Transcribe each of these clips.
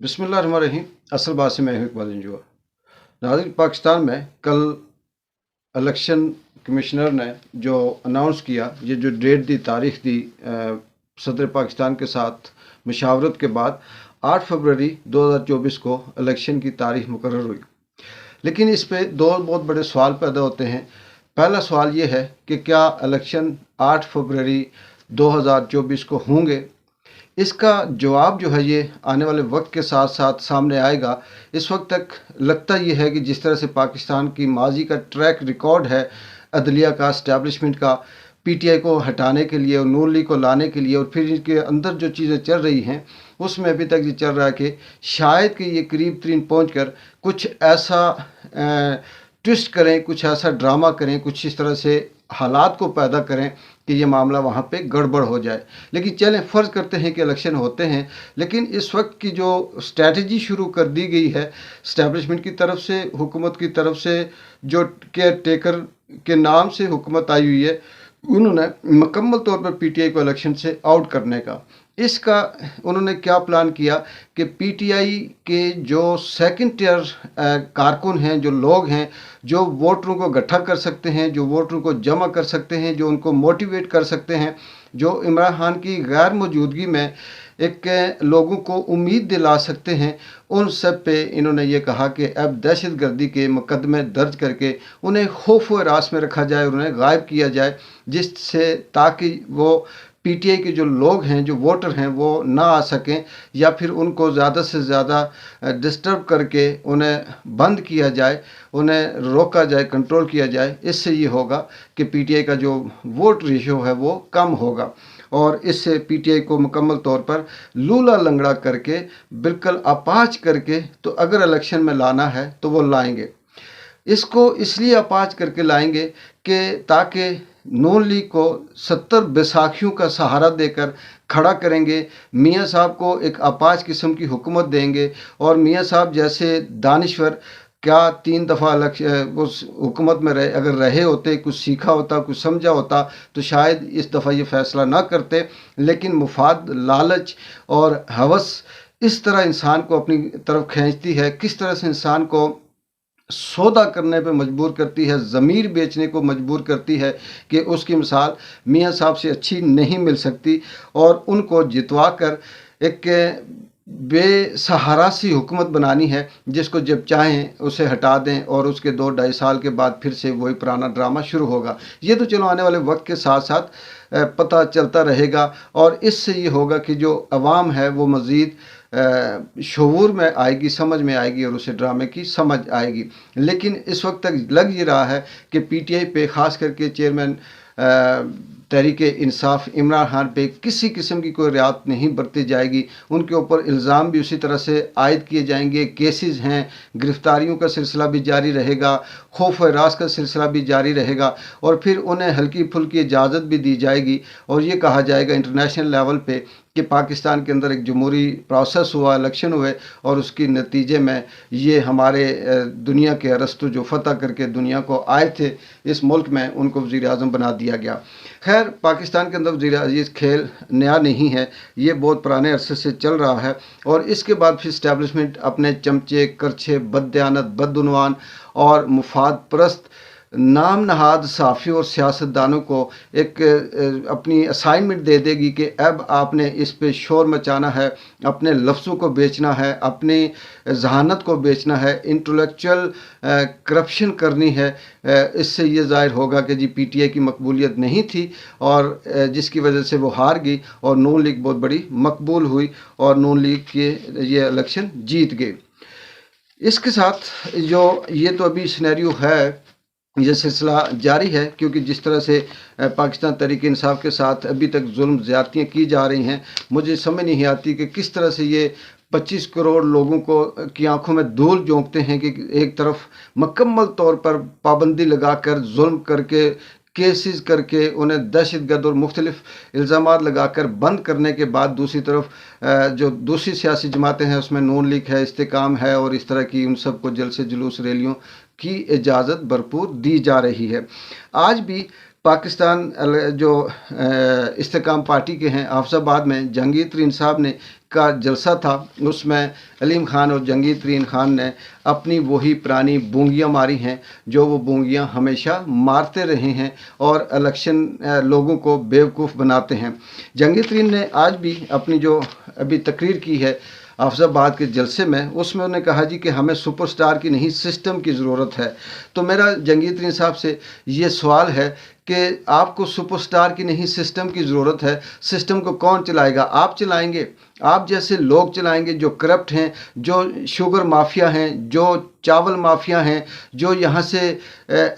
बिस्मिल्लाहिर्रहमानिर्रहीम। असल बात से मैं हूं इकबाल इंजुआ। नाज़रीन, पाकिस्तान में कल इलेक्शन कमिश्नर ने जो अनाउंस किया, ये जो डेट दी, तारीख दी सदर पाकिस्तान के साथ मशावरत के बाद 8 फरवरी 2024 को इलेक्शन की तारीख मुकर्रर हुई। लेकिन इस पे दो बहुत बड़े सवाल पैदा होते हैं। पहला सवाल ये है कि क्या इलेक्शन 8 फरवरी 2024 को होंगे। इसका जवाब जो है ये आने वाले वक्त के साथ साथ सामने आएगा। इस वक्त तक लगता ये है कि जिस तरह से पाकिस्तान की माजी का ट्रैक रिकॉर्ड है, अदलिया का, इस्टेब्लिशमेंट का, पीटीआई को हटाने के लिए और नून लीग को लाने के लिए, और फिर इनके अंदर जो चीज़ें चल रही हैं उसमें अभी तक ये चल रहा है कि शायद कि ये करीब तरीन पहुँच कर कुछ ऐसा ट्विस्ट करें, कुछ ऐसा ड्रामा करें, कुछ इस तरह से हालात को पैदा करें कि ये मामला वहाँ पे गड़बड़ हो जाए। लेकिन चलें, फ़र्ज़ करते हैं कि इलेक्शन होते हैं, लेकिन इस वक्त की जो स्ट्रैटेजी शुरू कर दी गई है इस्टेब्लिशमेंट की तरफ से, हुकूमत की तरफ से, जो केयर टेकर के नाम से हुकूमत आई हुई है, उन्होंने मुकम्मल तौर पर पीटीआई को इलेक्शन से आउट करने का, इसका उन्होंने क्या प्लान किया कि पीटीआई के जो सेकंड टियर कारकुन हैं, जो लोग हैं, जो वोटरों को इकट्ठा कर सकते हैं, जो वोटरों को जमा कर सकते हैं, जो उनको मोटिवेट कर सकते हैं, जो इमरान खान की गैर मौजूदगी में एक लोगों को उम्मीद दिला सकते हैं, उन सब पे इन्होंने ये कहा कि अब दहशतगर्दी के मुकदमे दर्ज करके उन्हें खौफ व हरास में रखा जाए, उन्हें गायब किया जाए, जिससे ताकि वो पीटीआई के जो लोग हैं, जो वोटर हैं, वो ना आ सकें, या फिर उनको ज़्यादा से ज़्यादा डिस्टर्ब करके उन्हें बंद किया जाए, उन्हें रोका जाए, कंट्रोल किया जाए। इससे ये होगा कि पीटीआई का जो वोट रेशियो है वो कम होगा, और इससे पीटीआई को मुकम्मल तौर पर लूला लंगड़ा करके, बिल्कुल अपाच करके, तो अगर इलेक्शन में लाना है तो वो लाएंगे। इसको इसलिए अपाच करके लाएंगे कि ताकि नून लीग को 70 बैसाखियों का सहारा देकर खड़ा करेंगे, मियाँ साहब को एक अपाच किस्म की हुकूमत देंगे, और मियाँ साहब जैसे दानिश्वर क्या 3 दफ़ा उस हुकूमत में रहे, अगर रहे होते, कुछ सीखा होता, कुछ समझा होता, तो शायद इस दफ़ा ये फ़ैसला ना करते। लेकिन मुफाद, लालच और हवस इस तरह इंसान को अपनी तरफ खींचती है, किस तरह से इंसान को सौदा करने पे मजबूर करती है, ज़मीर बेचने को मजबूर करती है, कि उसकी मिसाल मियाँ साहब से अच्छी नहीं मिल सकती। और उनको जितवा कर एक बेसहारा सी हुकूमत बनानी है, जिसको जब चाहें उसे हटा दें, और उसके 2-2.5 साल के बाद फिर से वही पुराना ड्रामा शुरू होगा। ये तो चलो आने वाले वक्त के साथ साथ पता चलता रहेगा, और इससे ये होगा कि जो अवाम है वो मज़ीद शऊर में आएगी, समझ में आएगी, और उसे ड्रामे की समझ आएगी। लेकिन इस वक्त तक लग ये रहा है कि पीटीआई पे, ख़ास करके चेयरमैन तहरीक इंसाफ इमरान खान पे किसी किस्म की कोई रियायत नहीं बरती जाएगी। उनके ऊपर इल्ज़ाम भी उसी तरह से आयद किए जाएंगे, केसेस हैं, गिरफ्तारियों का सिलसिला भी जारी रहेगा, खौफ हरास का सिलसिला भी जारी रहेगा, और फिर उन्हें हल्की फुल्की इजाज़त भी दी जाएगी, और ये कहा जाएगा इंटरनेशनल लेवल पे कि पाकिस्तान के अंदर एक जमहूरी प्रोसेस हुआ, इलेक्शन हुए, और उसके नतीजे में ये हमारे दुनिया के अरस्तु जो फतह करके दुनिया को आए थे इस मुल्क में, उनको वज़ीर आज़म बना दिया गया। खैर, पाकिस्तान के अंदर वज़ीर अजीज़ खेल नया नहीं है, ये बहुत पुराने अरसे से चल रहा है। और इसके बाद फिर इस्टेब्लिशमेंट अपने चमचे, करछे, बददयानत, बदउनवान और मुफाद परस्त नाम नहाद सहाफ़ी और सियासतदानों को एक अपनी असाइनमेंट दे देगी कि अब आपने इस पे शोर मचाना है, अपने लफ्ज़ों को बेचना है, अपनी जहानत को बेचना है, इंटेलेक्चुअल करप्शन करनी है। इससे ये ज़ाहिर होगा कि जी पीटीआई की मकबूलियत नहीं थी, और जिसकी वजह से वो हार गई, और नून लीग बहुत बड़ी मकबूल हुई, और नून लीग के ये इलेक्शन जीत गई। इसके साथ जो ये तो अभी सिनेरियो है, ये सिलसिला जारी है, क्योंकि जिस तरह से पाकिस्तान तहरीक इंसाफ के साथ अभी तक जुल्म ज़्यादतियाँ की जा रही हैं, मुझे समझ नहीं आती कि किस तरह से ये 25 करोड़ लोगों को की आंखों में धूल झोंकते हैं कि एक तरफ मुकम्मल तौर पर पाबंदी लगाकर, जुल्म करके, केसेस करके, उन्हें दहशतगर्द और मुख्तलिफ इल्ज़ामात लगाकर बंद करने के बाद, दूसरी तरफ जो दूसरी सियासी जमातें हैं उसमें नून लीग है, इस्तेकाम है, और इस तरह की उन सब को जलसे जुलूस रैलियों की इजाज़त भरपूर दी जा रही है। आज भी पाकिस्तान जो इस्तेकाम पार्टी के हैं, हाफिज़ाबाद में जहांगीर तरीन साहब ने کا जलसा था, उसमें अलीम खान और जहांगीर तरीन खान ने अपनी वही पुरानी बूंगियाँ मारी हैं जो वो बूंगियाँ हमेशा मारते रहे हैं और इलेक्शन लोगों को बेवकूफ़ बनाते हैं। जहांगीर तरीन ने आज भी अपनी जो अभी तकरीर की है हाफिज़ाबाद के जलसे में, उसमें उन्होंने कहा जी कि हमें सुपरस्टार की नहीं सिस्टम की ज़रूरत है। तो मेरा जहांगीर तरीन साहब से ये सवाल है कि आपको सुपरस्टार की नहीं सिस्टम की ज़रूरत है। सिस्टम को कौन चलाएगा? आप चलाएंगे? आप जैसे लोग चलाएंगे जो करप्ट हैं, जो शुगर माफिया हैं, जो चावल माफिया हैं, जो यहाँ से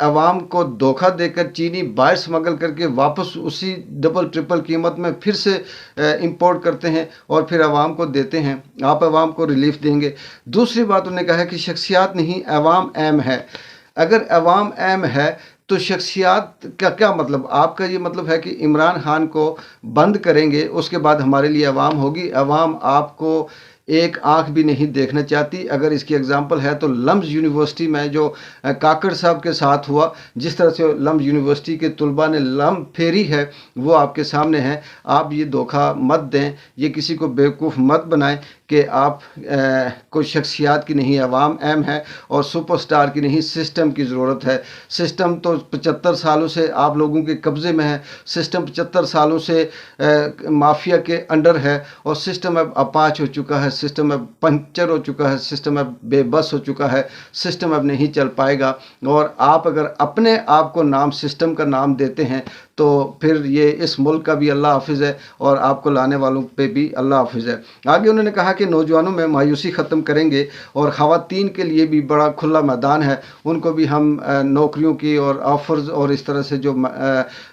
अवाम को धोखा देकर चीनी बाहर स्मगल करके वापस उसी डबल ट्रिपल कीमत में फिर से इंपोर्ट करते हैं और फिर अवाम को देते हैं। आप अवाम को रिलीफ देंगे? दूसरी बात उन्होंने कहा है कि शख्सियात नहीं अवाम अहम है। अगर अवाम अहम है तो शख्सियात का क्या मतलब? आपका ये मतलब है कि इमरान खान को बंद करेंगे, उसके बाद हमारे लिए अवाम होगी। अवाम आपको एक आंख भी नहीं देखना चाहती। अगर इसकी एग्जांपल है तो लम्स यूनिवर्सिटी में जो काकड़ साहब के साथ हुआ, जिस तरह से लम्स यूनिवर्सिटी के तलबा ने लम फेरी है, वो आपके सामने है। आप ये धोखा मत दें, ये किसी को बेवकूफ़ मत बनाएं कि आप कोई शख्सियात की नहीं अवाम अहम है और सुपरस्टार की नहीं सिस्टम की ज़रूरत है। सिस्टम तो 75 सालों से आप लोगों के कब्ज़े में है। सिस्टम 75 सालों से माफिया के अंडर है और सिस्टम अब अपाच हो चुका है, सिस्टम अब पंक्चर हो चुका है, सिस्टम अब बेबस हो चुका है, सिस्टम अब नहीं चल पाएगा। और आप अगर अपने आप को नाम सिस्टम का नाम देते हैं तो फिर ये इस मुल्क का भी अल्लाह हाफिज़ है और आपको लाने वालों पे भी अल्लाह हाफिज़ है। आगे उन्होंने कहा कि नौजवानों में मायूसी ख़त्म करेंगे और ख़वातीन के लिए भी बड़ा खुला मैदान है, उनको भी हम नौकरियों की और ऑफ़र्स और इस तरह से जो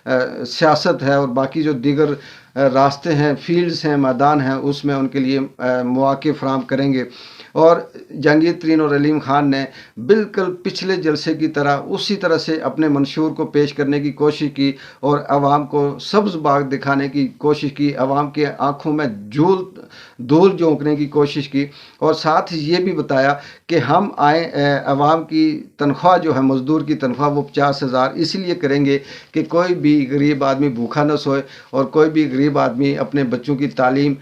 सियासत है और बाकी जो दीगर रास्ते हैं, फील्ड्स हैं, मैदान हैं, उसमें उनके लिए मौक़े फ़राहम करेंगे। और जहांगीर तरीन और अलीम खान ने बिल्कुल पिछले जलसे की तरह उसी तरह से अपने मंशूर को पेश करने की कोशिश की और आवाम को सब्ज़ बाग दिखाने की कोशिश की, आवाम के आँखों में धूल झोंकने की कोशिश की और साथ ही ये भी बताया कि हम आए आवाम की तनख्वाह जो है, मज़दूर की तनख्वाह वो 50,000 इसलिए करेंगे कि कोई भी गरीब आदमी भूखा न सोए और कोई भी गरीब आदमी अपने बच्चों की तालीम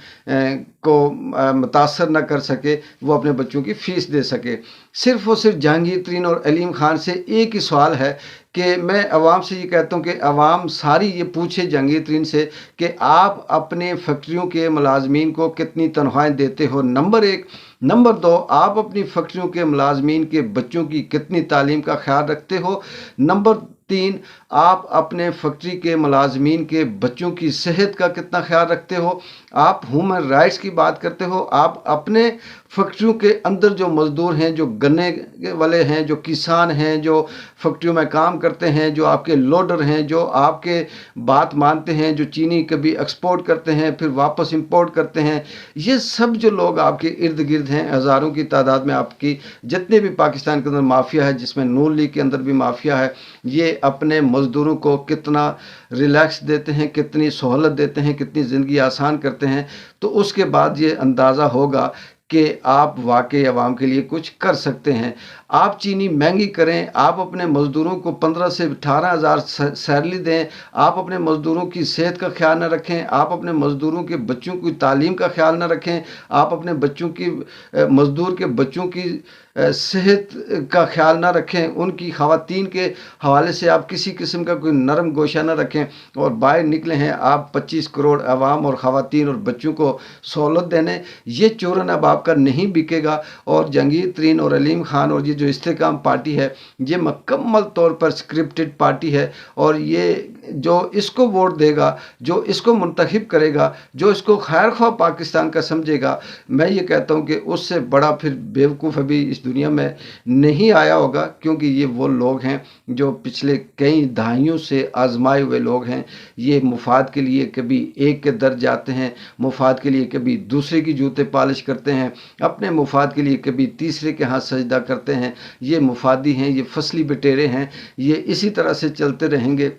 को मुतासर न कर सके, वो अपने बच्चों की फ़ीस दे सके। सिर्फ़ और सिर्फ जहांगीर तरीन और अलीम खान से एक ही सवाल है कि मैं आवाम से ये कहता हूँ कि आवाम सारी ये पूछे जहांगीर तरीन से कि आप अपने फैक्ट्रियों के मुलाजमीन को कितनी तनख्वाहें देते हो, नंबर 1। नंबर 2, आप अपनी फैक्ट्रियों के मुलाजमीन के बच्चों की कितनी तालीम का ख्याल रखते हो। नंबर 3, आप अपने फैक्ट्री के मुलाजमीन के बच्चों की सेहत का कितना ख्याल रखते हो। आप ह्यूमन राइट्स की बात करते हो, आप अपने फैक्ट्रियों के अंदर जो मज़दूर हैं, जो गन्ने वाले हैं, जो किसान हैं, जो फैक्ट्रियों में काम करते हैं, जो आपके लोडर हैं, जो आपके बात मानते हैं, जो चीनी कभी एक्सपोर्ट करते हैं फिर वापस इंपोर्ट करते हैं, ये सब जो लोग आपके इर्द गिर्द हैं, हज़ारों की तादाद में आपकी जितने भी पाकिस्तान के अंदर माफिया है, जिसमें नून लीग के अंदर भी माफिया है, ये अपने मज़दूरों को कितना रिलैक्स देते हैं, कितनी सहूलत देते हैं, कितनी ज़िंदगी आसान करते हैं। तो उसके बाद ये अंदाज़ा होगा कि आप वाकई आवाम के लिए कुछ कर सकते हैं। आप चीनी महंगी करें, आप अपने मज़दूरों को 15 से 18,000 सैलरी दें, आप अपने मज़दूरों की सेहत का ख्याल न रखें, आप अपने मज़दूरों के बच्चों की तालीम का ख्याल न रखें, आप अपने बच्चों की मज़दूर के बच्चों की सेहत का ख्याल ना रखें, उनकी ख़वातीन के हवाले से आप किसी किस्म का कोई नरम गोशा ना रखें और बाहर निकले हैं आप 25 करोड़ आवाम और ख़वातीन और बच्चों को सहूलत देने। ये चूरन अब आपका नहीं बिकेगा। और जहांगीर तरीन और अलीम खान और ये जो इस्तेकाम पार्टी है, ये मुकम्मल तौर पर स्क्रिप्टेड पार्टी है और ये जो इसको वोट देगा, जो इसको मुंतखब करेगा, जो इसको खैर ख्वाह पाकिस्तान का समझेगा, मैं ये कहता हूँ कि उससे बड़ा फिर बेवकूफ़ अभी इस दुनिया में नहीं आया होगा, क्योंकि ये वो लोग हैं जो पिछले कई दहाइयों से आजमाए हुए लोग हैं। ये मुफाद के लिए कभी एक के दर जाते हैं, मुफाद के लिए कभी दूसरे की जूते पालिश करते हैं, अपने मुफाद के लिए कभी तीसरे के हाथ सजदा करते हैं। ये मुफादी हैं, ये फसली बटेरे हैं, ये इसी तरह से चलते रहेंगे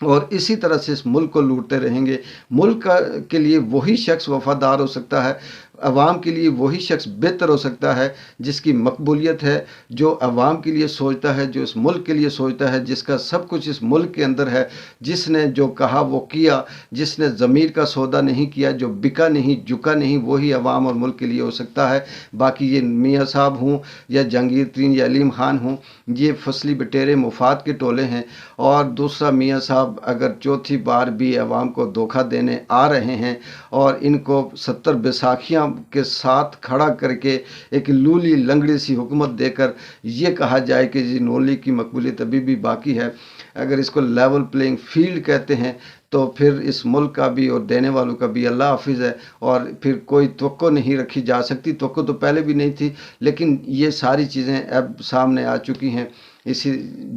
और इसी तरह से इस मुल्क को लूटते रहेंगे। मुल्क के लिए वही शख्स वफादार हो सकता है, عوام کے لیے وہی شخص بہتر ہو سکتا ہے جس کی مقبولیت ہے، جو عوام کے لیے سوچتا ہے، جو اس ملک کے لیے سوچتا ہے، جس کا سب کچھ اس ملک کے اندر ہے، جس نے جو کہا وہ کیا، جس نے ضمیر کا سودا نہیں کیا، جو بکا نہیں جھکا نہیں، وہی عوام اور ملک کے لیے ہو سکتا ہے۔ باقی یہ میاں صاحب ہوں یا جہانگیر ترین یا علیم خان ہوں، یہ فصلی بٹیرے مفاد کے ٹولے ہیں۔ اور دوسرا میاں صاحب اگر چوتھی بار بھی عوام کو دھوکہ دینے آ رہے ہیں اور ان کو 70 بیساکھیاں کے ساتھ کھڑا کر کے ایک لولی لنگڑی سی حکومت دے کر یہ کہا جائے کہ جی نولی کی مقبولیت ابھی بھی باقی ہے، اگر اس کو لیول پلینگ فیلڈ کہتے ہیں تو پھر اس ملک کا بھی اور دینے والوں کا بھی اللہ حافظ ہے، اور پھر کوئی توقع نہیں رکھی جا سکتی۔ توقع تو پہلے بھی نہیں تھی، لیکن یہ ساری چیزیں اب سامنے آ چکی ہیں۔ اسی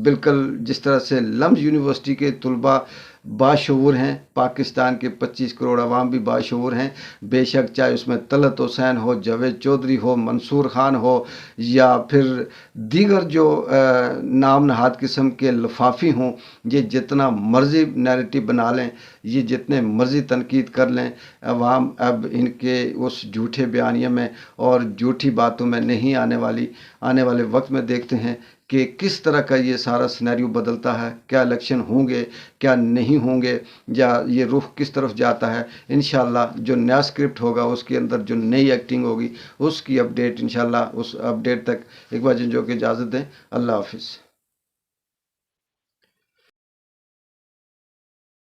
بالکل جس طرح سے لمز یونیورسٹی کے طلباء باشعور ہیں، پاکستان کے 25 کروڑ عوام بھی باشعور ہیں، بے شک چاہے اس میں طلعت حسین ہو، جاوید چودھری ہو، منصور خان ہو، یا پھر دیگر جو نام نہاد قسم کے لفافی ہوں، یہ جتنا مرضی نیریٹو بنا لیں، یہ جتنے مرضی تنقید کر لیں، عوام اب ان کے اس جھوٹے بیانیے میں اور جھوٹی باتوں میں نہیں آنے والی۔ آنے والے وقت میں دیکھتے ہیں کہ کس طرح کا یہ سارا سینیریو بدلتا ہے، کیا الیکشن ہوں گے، کیا نہیں ہوں گے، یا یہ رخ کس طرف جاتا ہے۔ انشاءاللہ جو نیا اسکرپٹ ہوگا اس کے اندر جو نئی ایکٹنگ ہوگی اس کی اپڈیٹ انشاءاللہ اس اپڈیٹ تک اقبال جنجو کی اجازت دیں۔ اللہ حافظ۔